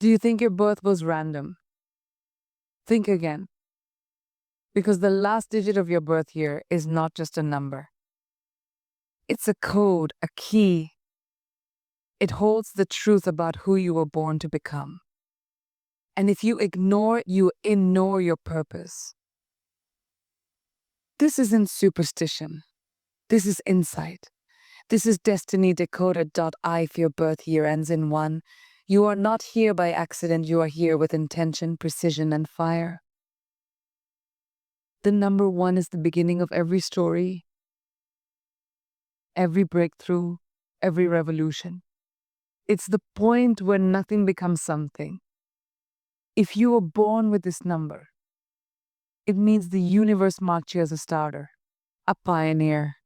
Do you think your birth was random? Think again, because the last digit of your birth year is not just a number. It's a code, a key. It holds the truth about who you were born to become. And if you ignore it, you ignore your purpose. This isn't superstition. This is insight. This is destiny decoded. If your birth year ends in 1, you are not here by accident. You are here with intention, precision, and fire. The number 1 is the beginning of every story, every breakthrough, every revolution. It's the point where nothing becomes something. If you were born with this number, it means the universe marked you as a starter, a pioneer,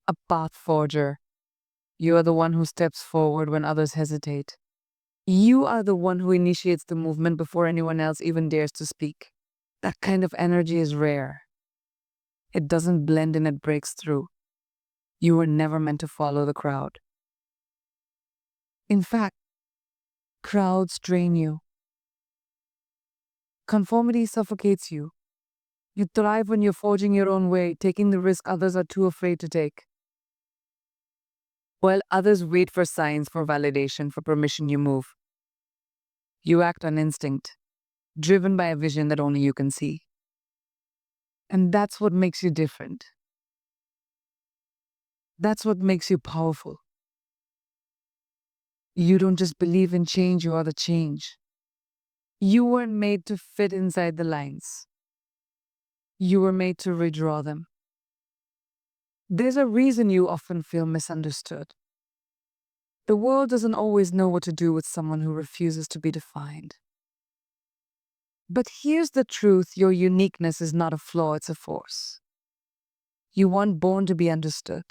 a path forger. You are the one who steps forward when others hesitate. You are the one who initiates the movement before anyone else even dares to speak. That kind of energy is rare. It doesn't blend in, it breaks through. You were never meant to follow the crowd. In fact, crowds drain you. Conformity suffocates you. You thrive when you're forging your own way, taking the risk others are too afraid to take. While others wait for signs, for validation, for permission, you move. You act on instinct, driven by a vision that only you can see. And that's what makes you different. That's what makes you powerful. You don't just believe in change, you are the change. You weren't made to fit inside the lines. You were made to redraw them. There's a reason you often feel misunderstood. The world doesn't always know what to do with someone who refuses to be defined. But here's the truth: your uniqueness is not a flaw, it's a force. You weren't born to be understood.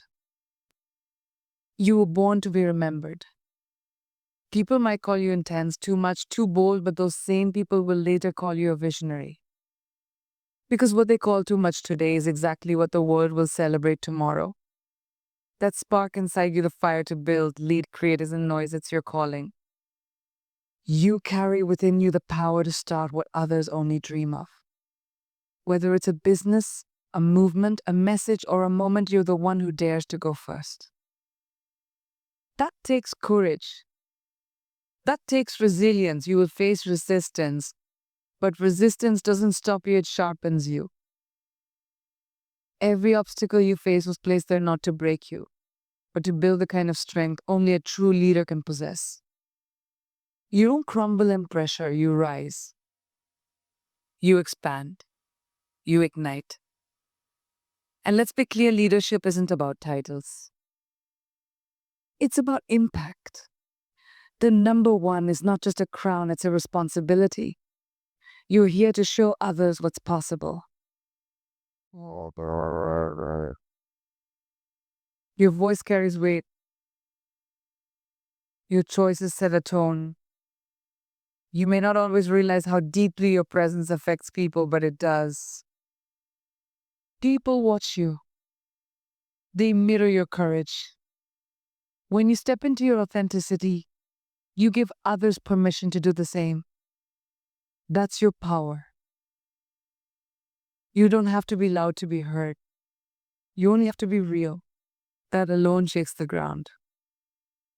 You were born to be remembered. People might call you intense, too much, too bold, but those same people will later call you a visionary. Because what they call too much today is exactly what the world will celebrate tomorrow. That spark inside you, the fire to build, lead, create, isn't noise, it's your calling. You carry within you the power to start what others only dream of. Whether it's a business, a movement, a message, or a moment, you're the one who dares to go first. That takes courage. That takes resilience. You will face resistance, but resistance doesn't stop you, it sharpens you. Every obstacle you face was placed there not to break you, but to build the kind of strength only a true leader can possess. You don't crumble in pressure, you rise. You expand. You ignite. And let's be clear, leadership isn't about titles. It's about impact. The number 1 is not just a crown, it's a responsibility. You're here to show others what's possible. Your voice carries weight. Your choices set a tone. You may not always realize how deeply your presence affects people, but it does. People watch you. They mirror your courage. When you step into your authenticity, you give others permission to do the same. That's your power. You don't have to be loud to be heard. You only have to be real. That alone shakes the ground.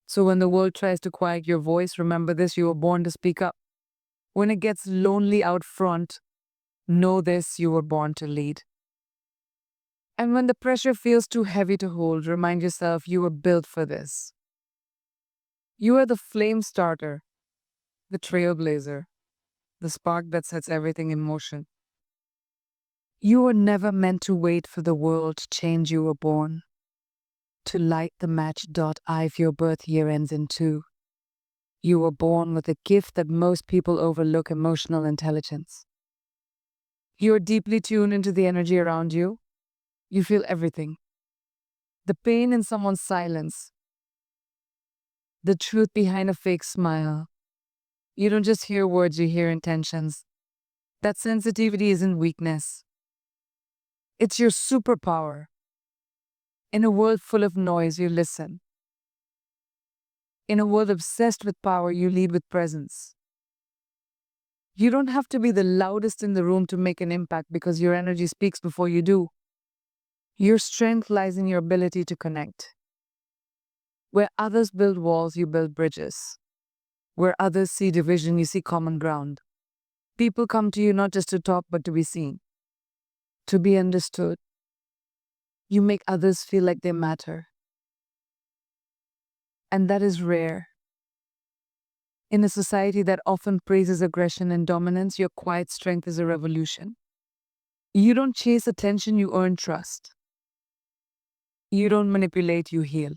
So when the world tries to quiet your voice, remember this: you were born to speak up. When it gets lonely out front, know this: you were born to lead. And when the pressure feels too heavy to hold, remind yourself you were built for this. You are the flame starter, the trailblazer, the spark that sets everything in motion. You were never meant to wait for the world to change. You were born to light the match. If your birth year ends in 2, you were born with a gift that most people overlook: emotional intelligence. You're deeply tuned into the energy around you. You feel everything. The pain in someone's silence, the truth behind a fake smile. You don't just hear words, you hear intentions. That sensitivity isn't weakness. It's your superpower. In a world full of noise, you listen. In a world obsessed with power, you lead with presence. You don't have to be the loudest in the room to make an impact because your energy speaks before you do. Your strength lies in your ability to connect. Where others build walls, you build bridges. Where others see division, you see common ground. People come to you not just to talk, but to be seen, to be understood. You make others feel like they matter. And that is rare. In a society that often praises aggression and dominance, your quiet strength is a revolution. You don't chase attention, you earn trust. You don't manipulate, you heal.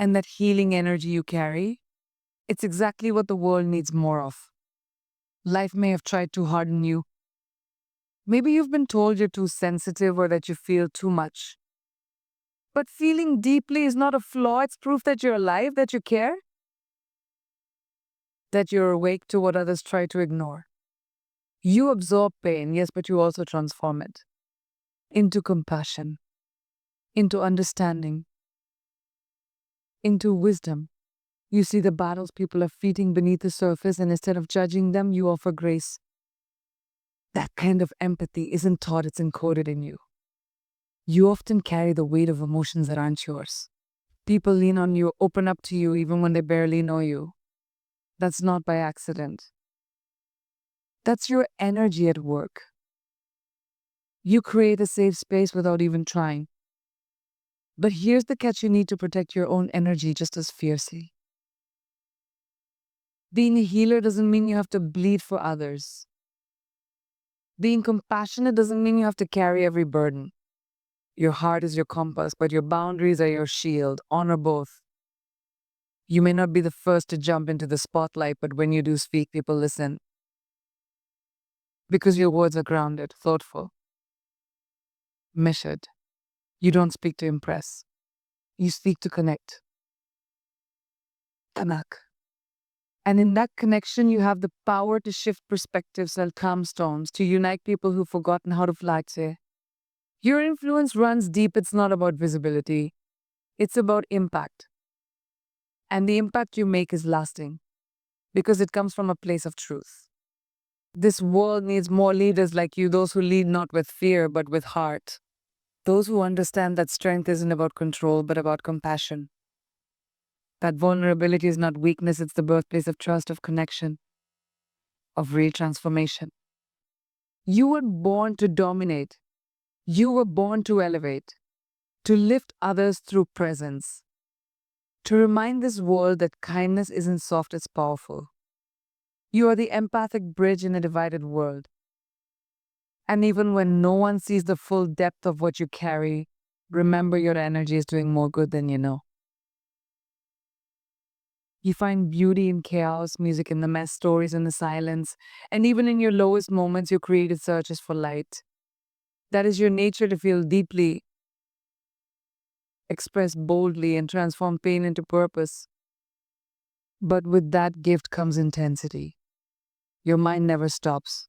And that healing energy you carry, it's exactly what the world needs more of. Life may have tried to harden you. Maybe you've been told you're too sensitive or that you feel too much. But feeling deeply is not a flaw, it's proof that you're alive, that you care, that you're awake to what others try to ignore. You absorb pain, yes, but you also transform it into compassion, into understanding, into wisdom. You see the battles people are fighting beneath the surface, and instead of judging them, you offer grace. That kind of empathy isn't taught, it's encoded in you. You often carry the weight of emotions that aren't yours. People lean on you, open up to you even when they barely know you. That's not by accident. That's your energy at work. You create a safe space without even trying. But here's the catch: you need to protect your own energy just as fiercely. Being a healer doesn't mean you have to bleed for others. Being compassionate doesn't mean you have to carry every burden. Your heart is your compass, but your boundaries are your shield. Honor both. You may not be the first to jump into the spotlight, but when you do speak, people listen. Because your words are grounded, thoughtful, measured. You don't speak to impress. You speak to connect. Tanak. And in that connection, you have the power to shift perspectives and calm storms, to unite people who've forgotten how to fly. Your influence runs deep. It's not about visibility. It's about impact. And the impact you make is lasting because it comes from a place of truth. This world needs more leaders like you, those who lead not with fear, but with heart. Those who understand that strength isn't about control, but about compassion. That vulnerability is not weakness, it's the birthplace of trust, of connection, of real transformation. You were born to dominate. You were born to elevate, to lift others through presence, to remind this world that kindness isn't soft, it's powerful. You are the empathic bridge in a divided world. And even when no one sees the full depth of what you carry, remember your energy is doing more good than you know. You find beauty in chaos, music in the mess, stories in the silence, and even in your lowest moments, your creative searches for light. That is your nature, to feel deeply, express boldly, and transform pain into purpose. But with that gift comes intensity. Your mind never stops.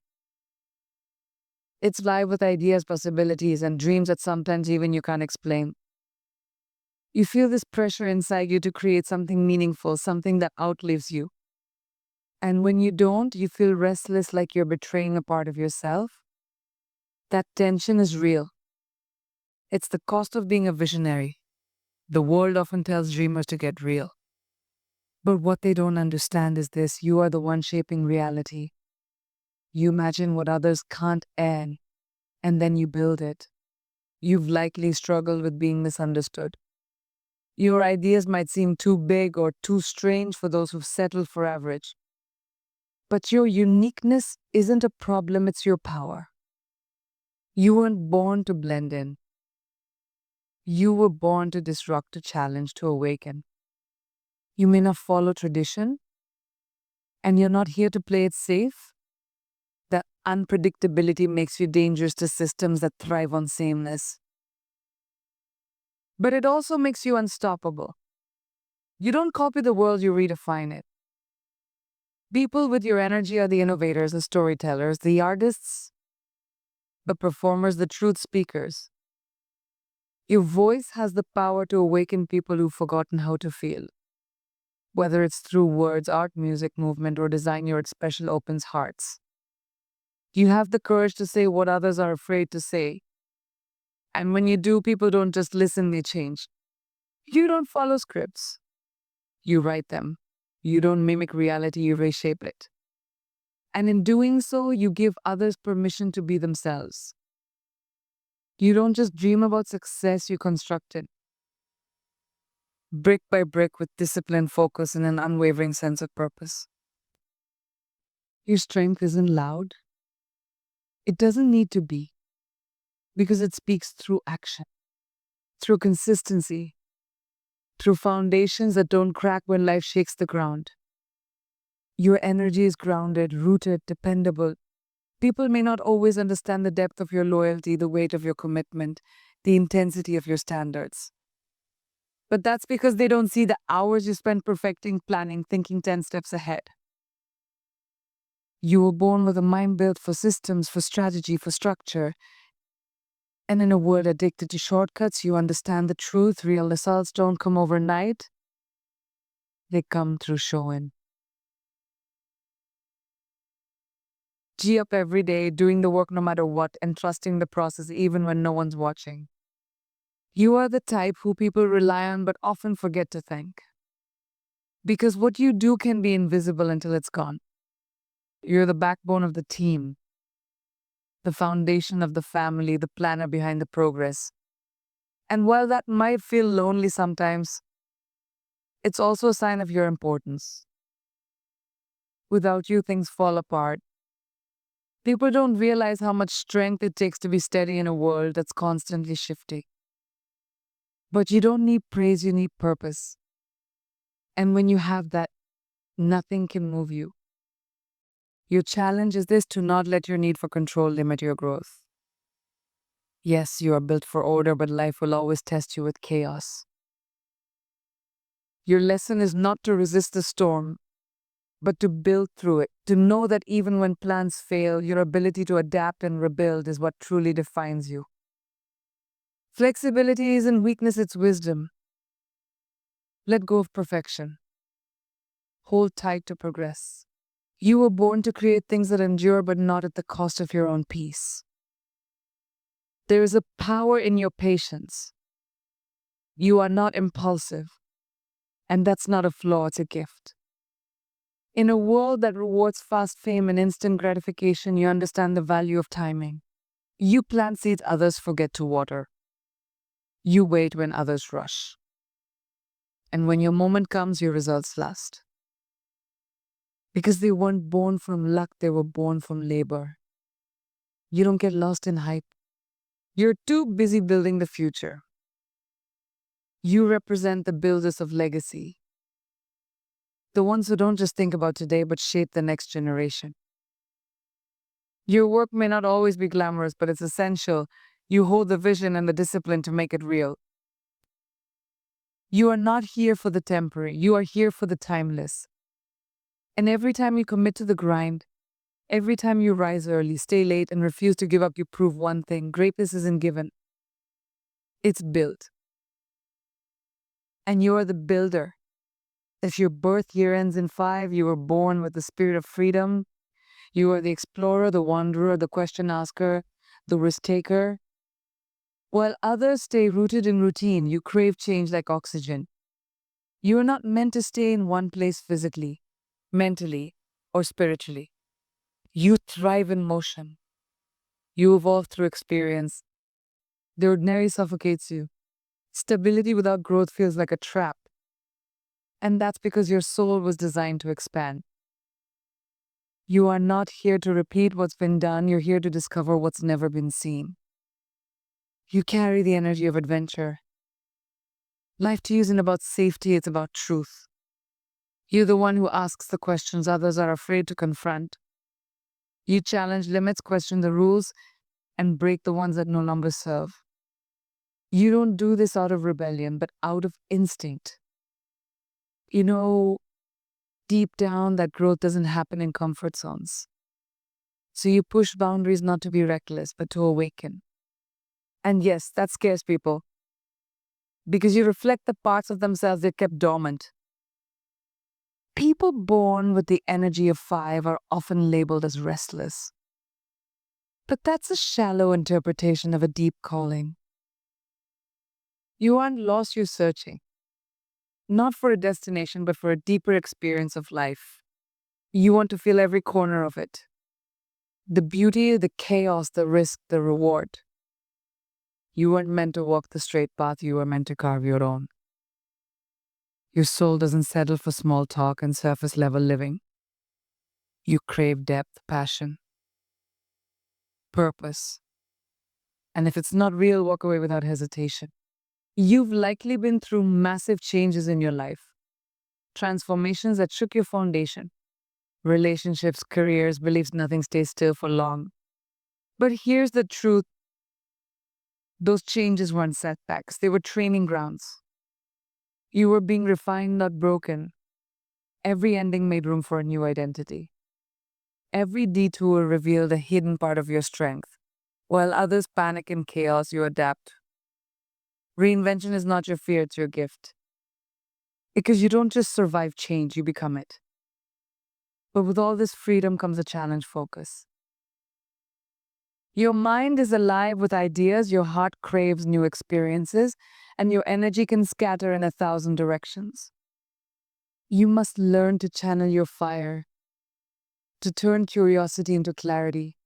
It's live with ideas, possibilities, and dreams that sometimes even you can't explain. You feel this pressure inside you to create something meaningful, something that outlives you. And when you don't, you feel restless, like you're betraying a part of yourself. That tension is real. It's the cost of being a visionary. The world often tells dreamers to get real. But what they don't understand is this: you are the one shaping reality. You imagine what others can't end, and then you build it. You've likely struggled with being misunderstood. Your ideas might seem too big or too strange for those who've settled for average. But your uniqueness isn't a problem, it's your power. You weren't born to blend in. You were born to disrupt, to challenge, to awaken. You may not follow tradition, and you're not here to play it safe. The unpredictability makes you dangerous to systems that thrive on sameness. But it also makes you unstoppable. You don't copy the world, you redefine it. People with your energy are the innovators, the storytellers, the artists, the performers, the truth speakers. Your voice has the power to awaken people who've forgotten how to feel. Whether it's through words, art, music, movement, or design, your special opens hearts. You have the courage to say what others are afraid to say. And when you do, people don't just listen, they change. You don't follow scripts, you write them. You don't mimic reality, you reshape it. And in doing so, you give others permission to be themselves. You don't just dream about success, you construct it. Brick by brick with discipline, focus, and an unwavering sense of purpose. Your strength isn't loud. It doesn't need to be, because it speaks through action, through consistency, through foundations that don't crack when life shakes the ground. Your energy is grounded, rooted, dependable. People may not always understand the depth of your loyalty, the weight of your commitment, the intensity of your standards. But that's because they don't see the hours you spend perfecting, planning, thinking 10 steps ahead. You were born with a mind built for systems, for strategy, for structure. And in a world addicted to shortcuts, you understand the truth. Real results don't come overnight. They come through showing. G up every day, doing the work no matter what, and trusting the process even when no one's watching. You are the type who people rely on but often forget to thank. Because what you do can be invisible until it's gone. You're the backbone of the team, the foundation of the family, the planner behind the progress. And while that might feel lonely sometimes, it's also a sign of your importance. Without you, things fall apart. People don't realize how much strength it takes to be steady in a world that's constantly shifting. But you don't need praise, you need purpose. And when you have that, nothing can move you. Your challenge is this: to not let your need for control limit your growth. Yes, you are built for order, but life will always test you with chaos. Your lesson is not to resist the storm, but to build through it, to know that even when plans fail, your ability to adapt and rebuild is what truly defines you. Flexibility isn't weakness, it's wisdom. Let go of perfection. Hold tight to progress. You were born to create things that endure, but not at the cost of your own peace. There is a power in your patience. You are not impulsive, and that's not a flaw, it's a gift. In a world that rewards fast fame and instant gratification, you understand the value of timing. You plant seeds others forget to water. You wait when others rush. And when your moment comes, your results last. Because they weren't born from luck, they were born from labor. You don't get lost in hype. You're too busy building the future. You represent the builders of legacy. The ones who don't just think about today, but shape the next generation. Your work may not always be glamorous, but it's essential. You hold the vision and the discipline to make it real. You are not here for the temporary, you are here for the timeless. And every time you commit to the grind, every time you rise early, stay late, and refuse to give up, you prove one thing: greatness isn't given, it's built. And you are the builder. If your birth year ends in 5, you were born with the spirit of freedom. You are the explorer, the wanderer, the question asker, the risk taker. While others stay rooted in routine, you crave change like oxygen. You are not meant to stay in one place physically, mentally, or spiritually. You thrive in motion. You evolve through experience. The ordinary suffocates you. Stability without growth feels like a trap. And that's because your soul was designed to expand. You are not here to repeat what's been done, you're here to discover what's never been seen. You carry the energy of adventure. Life to you isn't about safety, it's about truth. You're the one who asks the questions others are afraid to confront. You challenge limits, question the rules, and break the ones that no longer serve. You don't do this out of rebellion, but out of instinct. You know deep down that growth doesn't happen in comfort zones. So you push boundaries not to be reckless, but to awaken. And yes, that scares people, because you reflect the parts of themselves they kept dormant. People born with the energy of 5 are often labeled as restless. But that's a shallow interpretation of a deep calling. You aren't lost, you're searching. Not for a destination, but for a deeper experience of life. You want to feel every corner of it. The beauty, the chaos, the risk, the reward. You weren't meant to walk the straight path, you were meant to carve your own. Your soul doesn't settle for small talk and surface level living. You crave depth, passion, purpose. And if it's not real, walk away without hesitation. You've likely been through massive changes in your life, transformations that shook your foundation. Relationships, careers, beliefs, nothing stays still for long. But here's the truth, those changes weren't setbacks, they were training grounds. You were being refined, not broken. Every ending made room for a new identity. Every detour revealed a hidden part of your strength. While others panic in chaos, you adapt. Reinvention is not your fear, it's your gift. Because you don't just survive change, you become it. But with all this freedom comes a challenge: focus. Your mind is alive with ideas, your heart craves new experiences, and your energy can scatter in 1,000 directions. You must learn to channel your fire, to turn curiosity into clarity,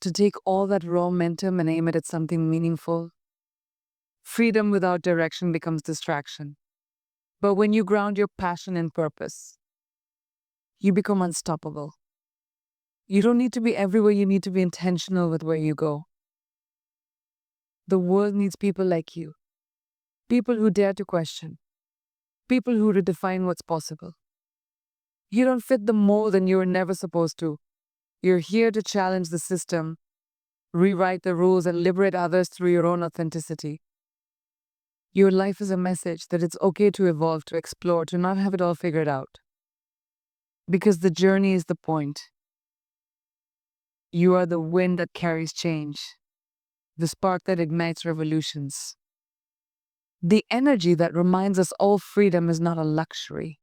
to take all that raw momentum and aim it at something meaningful. Freedom without direction becomes distraction. But when you ground your passion in purpose, you become unstoppable. You don't need to be everywhere, you need to be intentional with where you go. The world needs people like you, people who dare to question, people who redefine what's possible. You don't fit the mold and you were never supposed to. You're here to challenge the system, rewrite the rules, and liberate others through your own authenticity. Your life is a message that it's okay to evolve, to explore, to not have it all figured out. Because the journey is the point. You are the wind that carries change, the spark that ignites revolutions, the energy that reminds us all freedom is not a luxury.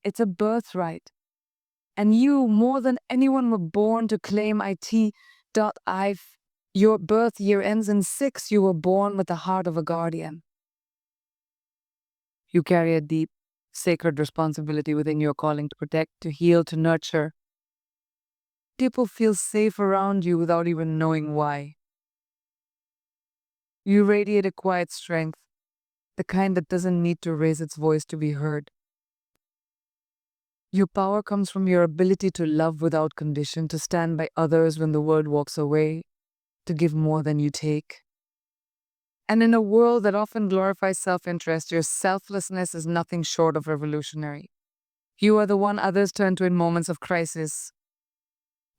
It's a birthright. And you, more than anyone, were born to claim it.I. Your birth year ends in 6. You were born with the heart of a guardian. You carry a deep, sacred responsibility within your calling to protect, to heal, to nurture. People feel safe around you without even knowing why. You radiate a quiet strength, the kind that doesn't need to raise its voice to be heard. Your power comes from your ability to love without condition, to stand by others when the world walks away, to give more than you take. And in a world that often glorifies self-interest, your selflessness is nothing short of revolutionary. You are the one others turn to in moments of crisis,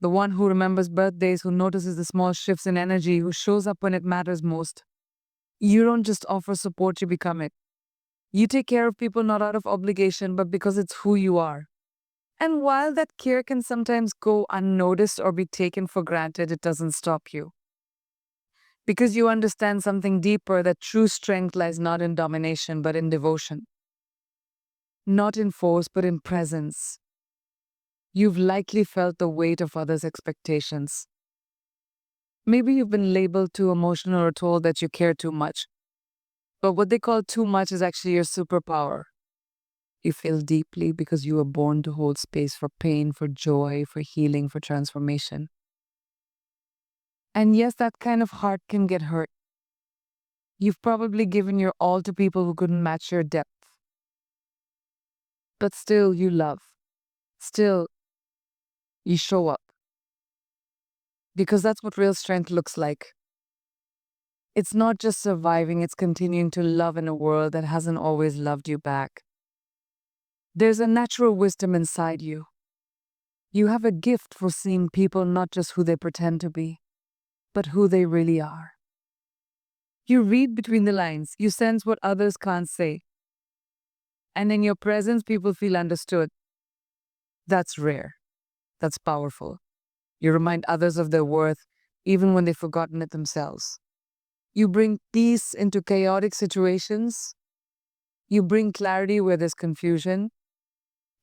the one who remembers birthdays, who notices the small shifts in energy, who shows up when it matters most. You don't just offer support, you become it. You take care of people not out of obligation, but because it's who you are. And while that care can sometimes go unnoticed or be taken for granted, it doesn't stop you. Because you understand something deeper, that true strength lies not in domination, but in devotion. Not in force, but in presence. You've likely felt the weight of others' expectations. Maybe you've been labeled too emotional or told that you care too much. But what they call too much is actually your superpower. You feel deeply because you were born to hold space for pain, for joy, for healing, for transformation. And yes, that kind of heart can get hurt. You've probably given your all to people who couldn't match your depth. But still, you love. Still, you show up. Because that's what real strength looks like. It's not just surviving, it's continuing to love in a world that hasn't always loved you back. There's a natural wisdom inside you. You have a gift for seeing people not just who they pretend to be, but who they really are. You read between the lines, you sense what others can't say. And in your presence, people feel understood. That's rare. That's powerful. You remind others of their worth, even when they've forgotten it themselves. You bring peace into chaotic situations. You bring clarity where there's confusion.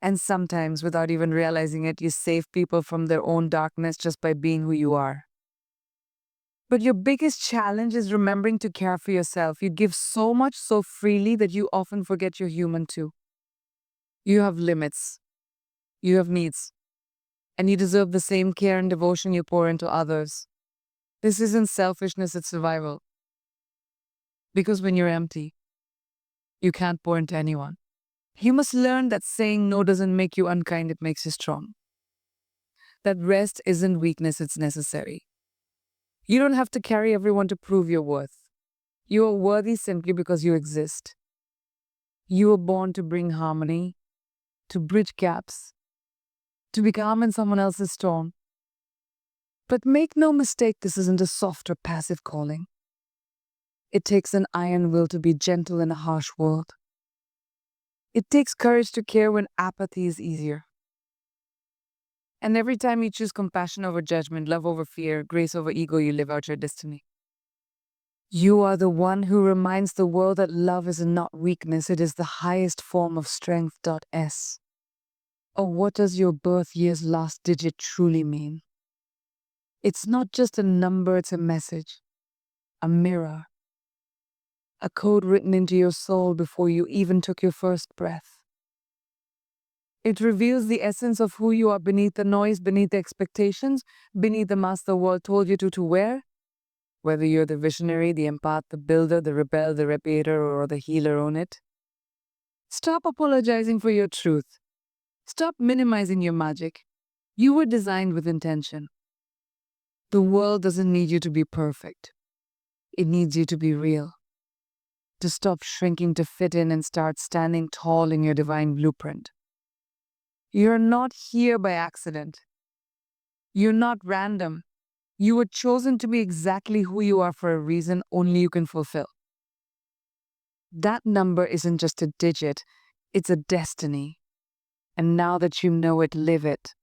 And sometimes, without even realizing it, you save people from their own darkness just by being who you are. But your biggest challenge is remembering to care for yourself. You give so much so freely that you often forget you're human too. You have limits, you have needs, and you deserve the same care and devotion you pour into others. This isn't selfishness, it's survival. Because when you're empty, you can't pour into anyone. You must learn that saying no doesn't make you unkind, it makes you strong. That rest isn't weakness, it's necessary. You don't have to carry everyone to prove your worth. You are worthy simply because you exist. You were born to bring harmony, to bridge gaps, to be calm in someone else's storm. But make no mistake, this isn't a soft or passive calling. It takes an iron will to be gentle in a harsh world. It takes courage to care when apathy is easier. And every time you choose compassion over judgment, love over fear, grace over ego, you live out your destiny. You are the one who reminds the world that love is not weakness, it is the highest form of strength. S. Or what does your birth year's last digit truly mean? It's not just a number, it's a message, a mirror, a code written into your soul before you even took your first breath. It reveals the essence of who you are beneath the noise, beneath the expectations, beneath the mask the world told you to wear. Whether you're the visionary, the empath, the builder, the rebel, the repair, or the healer, own it. Stop apologizing for your truth. Stop minimizing your magic. You were designed with intention. The world doesn't need you to be perfect. It needs you to be real. To stop shrinking to fit in and start standing tall in your divine blueprint. You're not here by accident. You're not random. You were chosen to be exactly who you are for a reason only you can fulfill. That number isn't just a digit, it's a destiny. And now that you know it, live it.